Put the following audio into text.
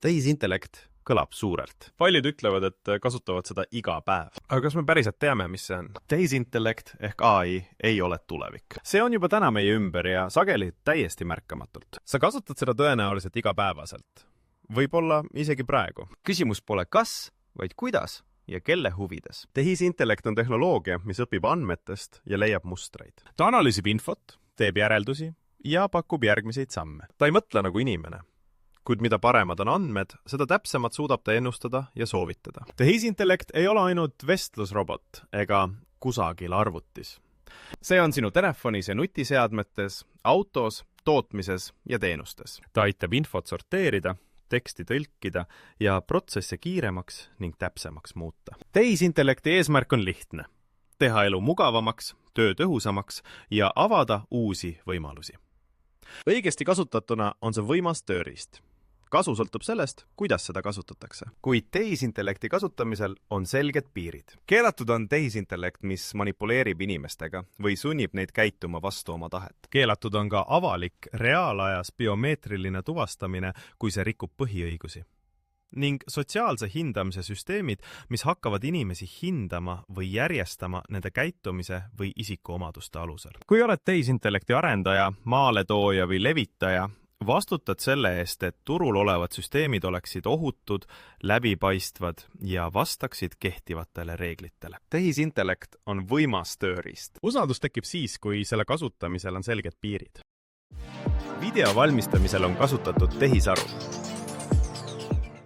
Tehisintellekt kõlab suurelt. Paljud ütlevad, et kasutavad seda iga päev. Aga kas me päriselt teame, mis see on? Tehisintellekt ehk AI ei ole tulevik. See on juba täna meie ümber ja sageli täiesti märkamatult. Sa kasutad seda tõenäoliselt igapäevaselt. Võib-olla isegi praegu. Küsimus pole kas, vaid kuidas ja kelle huvides. Tehisintellekt on tehnoloogia, mis õpib andmetest ja leiab mustreid. Ta analüüsib infot, teeb järeldusi ja pakub järgmiseid samme. Ta ei mõtle nagu inimene. Kuid mida paremad on andmed, seda täpsemalt suudab ta ennustada ja soovitada. Tehisintellekt ei ole ainult vestlusrobot ega kusagil arvutis. See on sinu telefonis ja nutiseadmetes, autos, tootmises ja teenustes. Ta aitab infot sorteerida, teksti tõlkida ja protsesse kiiremaks ning täpsemaks muuta. Tehisintellekti eesmärk on lihtne. Teha elu mugavamaks, töö tõhusamaks ja avada uusi võimalusi. Õigesti kasutatuna on see võimas tööriist. Kasu sõltub sellest, kuidas seda kasutatakse. Kuid tehisintellekti kasutamisel on selged piirid. Keelatud on tehisintellekt, mis manipuleerib inimestega või sunnib neid käituma vastu oma tahet. Keelatud on ka avalik, reaalajas biomeetriline tuvastamine, kui see rikub põhiõigusi. Ning sotsiaalse hindamise süsteemid, mis hakkavad inimesi hindama või järjestama nende käitumise või isikuomaduste alusel. Kui oled tehisintellekti arendaja, maaletooja või levitaja, vastutad selle eest, et turul olevad süsteemid oleksid ohutud, läbipaistvad ja vastaksid kehtivatele reeglitele. Tehisintellekt on võimas tööriist. Usaldus tekib siis, kui selle kasutamisel on selged piirid. Video valmistamisel on kasutatud tehisaru.